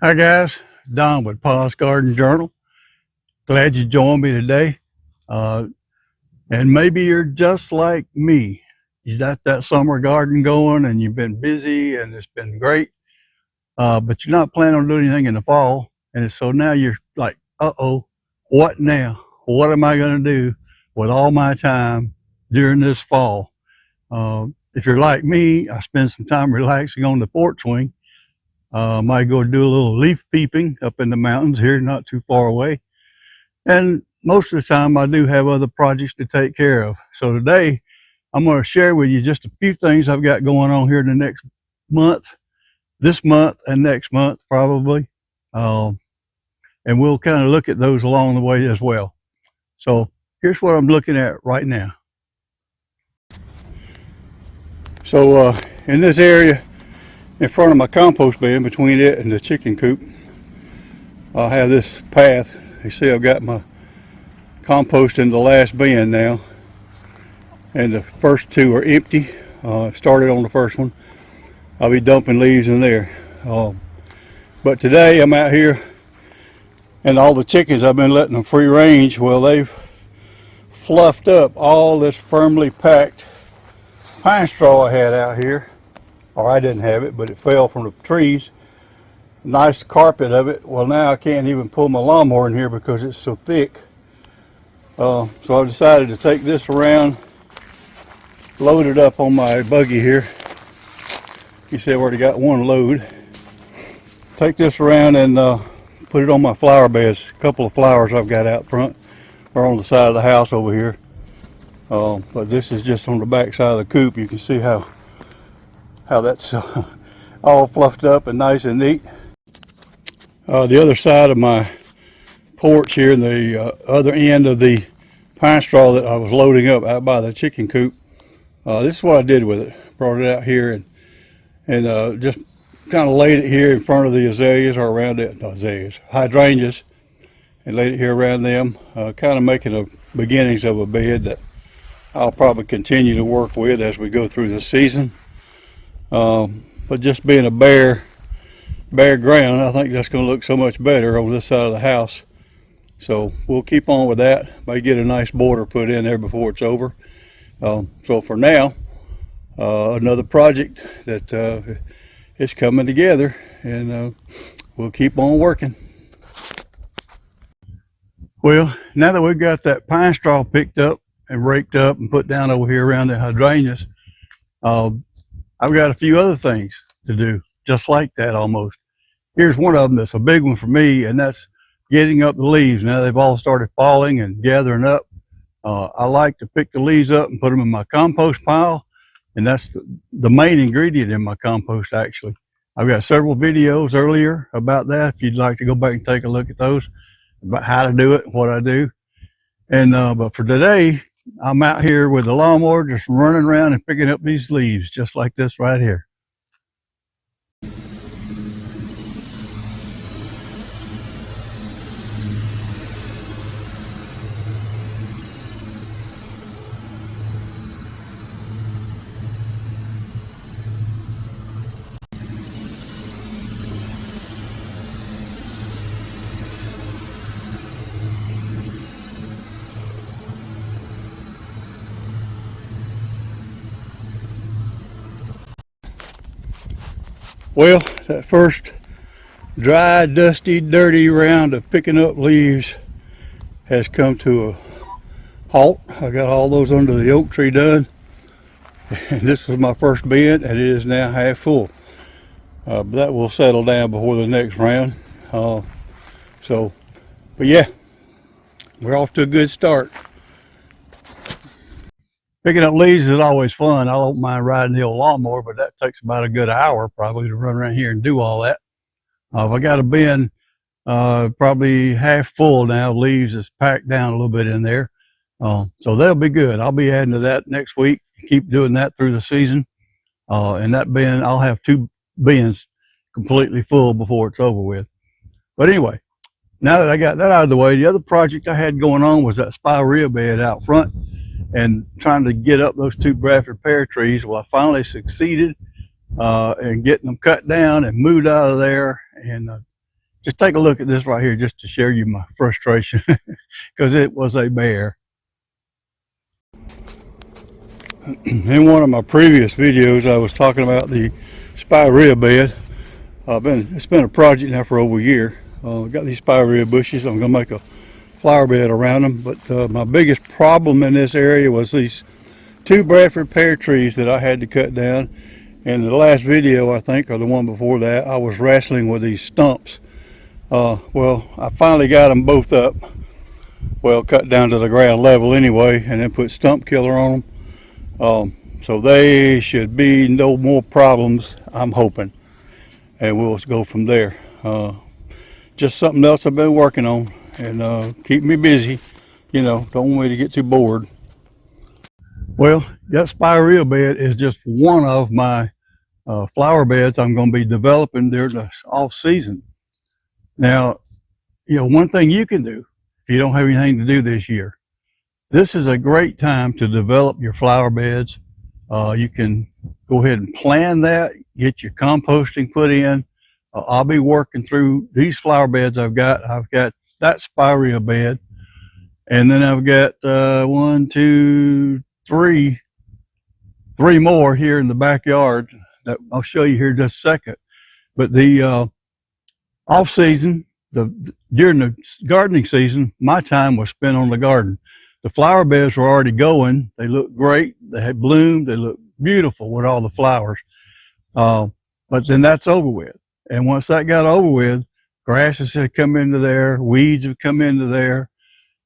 Hi guys, Don with Pa's Garden Journal. Glad you joined me today. Uh, and maybe you're just like me. You got that summer garden going and you've been busy and it's been great, but you're not planning on doing anything in the fall. And so now you're like, uh-oh, what now? What am I going to do with all my time during this fall? If you're like me, I spend some time relaxing on the porch swing. Might go do a little leaf peeping up in the mountains here, not too far away. And most of the time, I do have other projects to take care of. So today, I'm going to share with you just a few things I've got going on here in the next month, this month, and next month, probably. Um, and we'll kind of look at those along the way as well. So here's what I'm looking at right now. So in this area, in front of my compost bin, between it and the chicken coop, I have this path. You see, I've got my compost in the last bin now, and the first two are empty. Started on the first one. I'll be dumping leaves in there. But today I'm out here, and all the chickens, I've been letting them free range. Well, they've fluffed up all this firmly packed pine straw I had out here. Or I didn't have it, but it fell from the trees. Nice carpet of it. Well, now I can't even pull my lawnmower in here because it's so thick. So I decided to take this around, load it up on my buggy here. You see I've already got one load. Take this around and put it on my flower beds. A couple of flowers I've got out front or on the side of the house over here. But this is just on the back side of the coop. You can see how that's all fluffed up and nice and neat. The other side of my porch here, in the other end of the pine straw that I was loading up out by the chicken coop, this is what I did with it. Brought it out here and just kind of laid it here in front of the azaleas, or around it, not azaleas, hydrangeas, and laid it here around them, kind of making the beginnings of a bed that I'll probably continue to work with as we go through the season. But just being a bare ground, I think that's going to look so much better on this side of the house. So we'll keep on with that. Might get a nice border put in there before it's over. So for now, another project that is coming together, and we'll keep on working. Well, now that we've got that pine straw picked up and raked up and put down over here around the hydrangeas, I've got a few other things to do, just like that almost. Here's one of them that's a big one for me, and that's getting up the leaves. Now they've all started falling and gathering up. I like to pick the leaves up and put them in my compost pile, and that's the main ingredient in my compost, actually. I've got several videos earlier about that if you'd like to go back and take a look at those, about how to do it, what I do. And but for today, I'm out here with the lawnmower just running around and picking up these leaves just like this right here. Well, that first dry, dusty, dirty round of picking up leaves has come to a halt. I got all those under the oak tree done, and this was my first bin, and it is now half full. But that will settle down before the next round. But yeah, we're off to a good start. Picking up leaves is always fun. I don't mind riding the old lawnmower, but that takes about a good hour probably to run around here and do all that. If I got a bin probably half full now, leaves is packed down a little bit in there. So that'll be good. I'll be adding to that next week. Keep doing that through the season. And that bin, I'll have 2 bins completely full before it's over with. But anyway, now that I got that out of the way, the other project I had going on was that spirea bed out front and trying to get up those 2 Bradford pear trees. Well, I finally succeeded in getting them cut down and moved out of there, and Just take a look at this right here just to share you my frustration because it was a bear. In one of my previous videos, I was talking about the spirea bed. It's been a project now for over a year. Got these spirea bushes. I'm going to make a flower bed around them. But my biggest problem in this area was these 2 Bradford pear trees that I had to cut down. And the last video, I think, or the one before that, I was wrestling with these stumps. Well, I finally got them both up. Well, cut down to the ground level anyway, and then put stump killer on them. So they should be no more problems, I'm hoping. And we'll go from there. Just something else I've been working on and keep me busy. You know, don't want me to get too bored. Well, that spirea bed is just one of my flower beds I'm going to be developing during the off season. Now, you know, one thing you can do if you don't have anything to do this year, this is a great time to develop your flower beds. You can go ahead and plan that, get your composting put in. I'll be working through these flower beds I've got that spirea bed, and then I've got 1, 2, 3 more here in the backyard that I'll show you here in just a second. But the off season, during the gardening season, my time was spent on the garden. The flower beds were already going. They looked great. They had bloomed. They looked beautiful with all the flowers. But then that's over with. And once that got over with, grasses had come into there, weeds have come into there.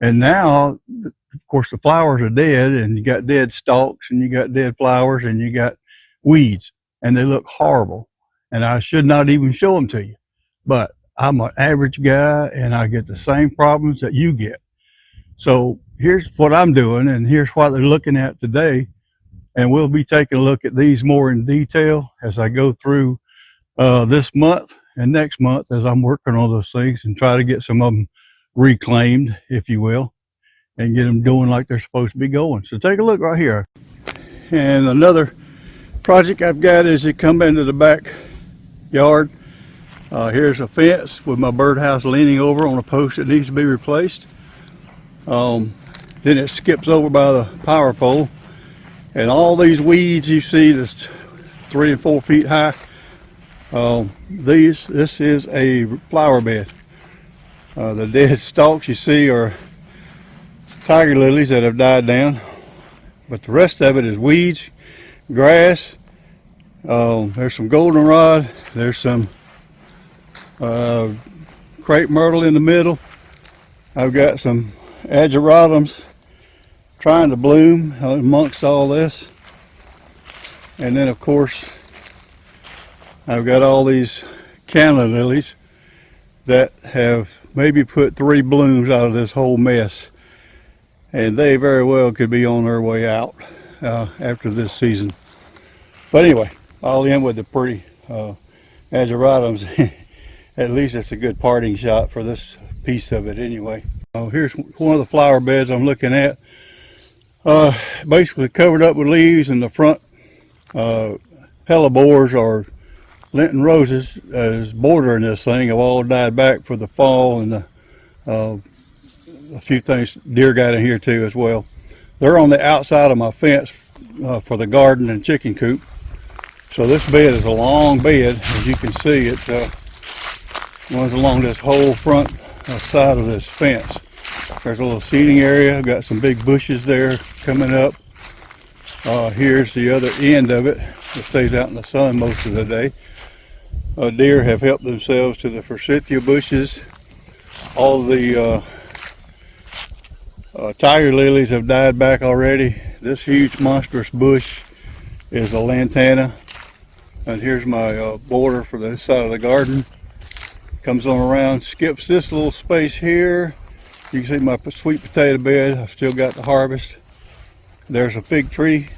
And now, of course, the flowers are dead, and you got dead stalks, and you got dead flowers, and you got weeds, and they look horrible. And I should not even show them to you. But I'm an average guy, and I get the same problems that you get. So here's what I'm doing, and here's what they're looking at today. And we'll be taking a look at these more in detail as I go through this month and next month as I'm working on those things and try to get some of them reclaimed, if you will, and get them going like they're supposed to be going. So take a look right here. And another project I've got is to come into the backyard. Here's a fence with my birdhouse leaning over on a post that needs to be replaced. Then it skips over by the power pole, and all these weeds you see that's 3 and 4 feet high, this is a flower bed. The dead stalks you see are tiger lilies that have died down, but the rest of it is weeds, grass. There's some goldenrod, there's some crepe myrtle in the middle. I've got some ageratums trying to bloom amongst all this, and then of course I've got all these canna lilies that have maybe put 3 blooms out of this whole mess, and they very well could be on their way out after this season. But anyway, I'll end with the pretty ageratums. At least it's a good parting shot for this piece of it anyway. Here's one of the flower beds I'm looking at. Basically covered up with leaves, and the front hellebores or Lenten roses is bordering this thing have all died back for the fall, and a few things deer got in here too as well. They're on the outside of my fence for the garden and chicken coop. So this bed is a long bed. As you can see, it runs along this whole front side of this fence. There's a little seating area. I've got some big bushes there coming up. Here's the other end of it. It stays out in the sun most of the day. Deer have helped themselves to the forsythia bushes. All the tiger lilies have died back already. This huge monstrous bush is a lantana. And here's my border for this side of the garden. Comes on around, skips this little space here. You can see my sweet potato bed. I've still got the harvest. There's a fig tree.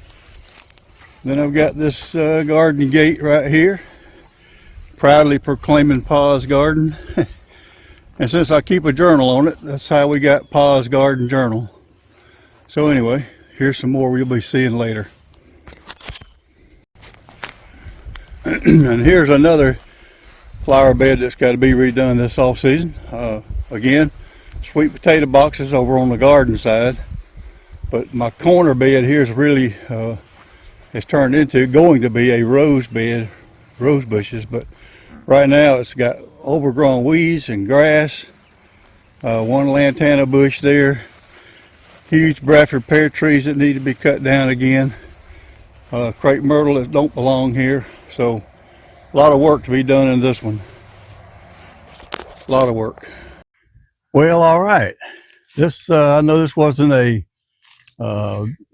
Then I've got this garden gate right here, proudly proclaiming Pa's Garden. And since I keep a journal on it, that's how we got Pa's Garden Journal. So anyway, here's some more we'll be seeing later. And here's another flower bed that's got to be redone this off season. Again, sweet potato boxes over on the garden side, but my corner bed here is really it's turned into going to be a rose bed, rose bushes, but right now it's got overgrown weeds and grass, one lantana bush there, huge Bradford pear trees that need to be cut down again, crepe myrtle that don't belong here. So a lot of work to be done in this one. A lot of work. Well, all right. This I know this wasn't a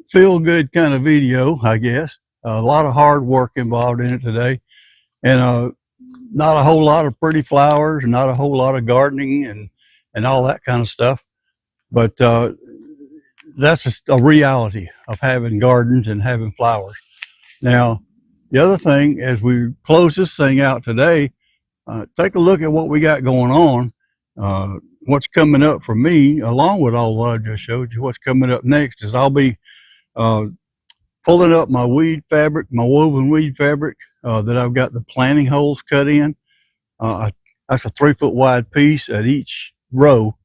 feel good kind of video, I guess. A lot of hard work involved in it today, and not a whole lot of pretty flowers, not a whole lot of gardening and all that kind of stuff. But that's just a reality of having gardens and having flowers. Now, the other thing, as we close this thing out today, take a look at what we got going on. What's coming up for me, along with all what I just showed you, what's coming up next is I'll be pulling up my weed fabric, my woven weed fabric that I've got the planting holes cut in. That's a 3-foot wide piece at each row.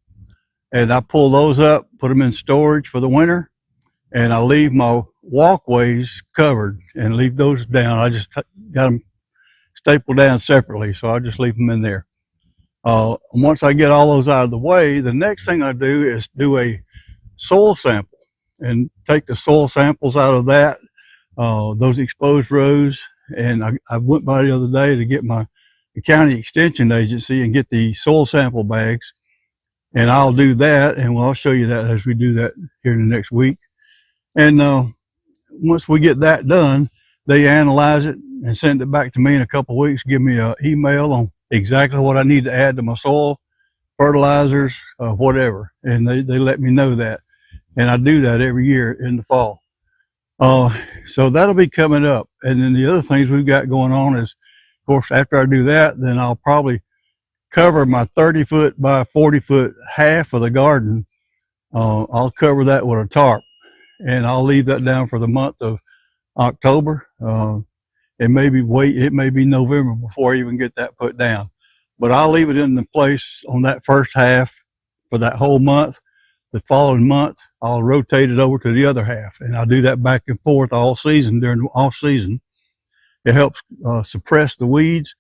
And I pull those up, put them in storage for the winter, and I leave my walkways covered and leave those down. I just got them stapled down separately, so I just leave them in there. Once I get all those out of the way, the next thing I do is do a soil sample and take the soil samples out of that, those exposed rows. And I went by the other day to get the county extension agency and get the soil sample bags. And I'll do that, and I'll show you that as we do that here in the next week. And once we get that done, they analyze it and send it back to me in a couple of weeks, give me an email on exactly what I need to add to my soil, fertilizers, whatever. And they let me know that. And I do that every year in the fall. So that'll be coming up. And then the other things we've got going on is, of course, after I do that, then I'll probably cover my 30-foot by 40-foot half of the garden. I'll cover that with a tarp, and I'll leave that down for the month of October. It may be November before I even get that put down, but I'll leave it in the place on that first half for that whole month. The following month, I'll rotate it over to the other half, and I'll do that back and forth all season during the off season. It helps suppress the weeds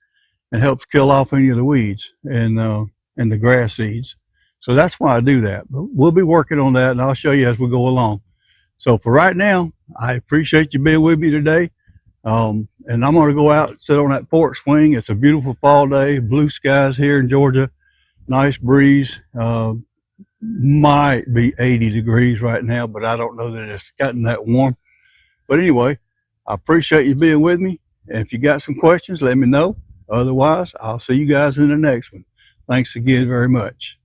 and helps kill off any of the weeds and the grass seeds. So that's why I do that. But we'll be working on that, and I'll show you as we go along. So for right now, I appreciate you being with me today. And I'm going to go out and sit on that porch swing. It's a beautiful fall day, blue skies here in Georgia, nice breeze. Might be 80 degrees right now, but I don't know that it's gotten that warm. But anyway, I appreciate you being with me. And if you got some questions, let me know. Otherwise, I'll see you guys in the next one. Thanks again very much.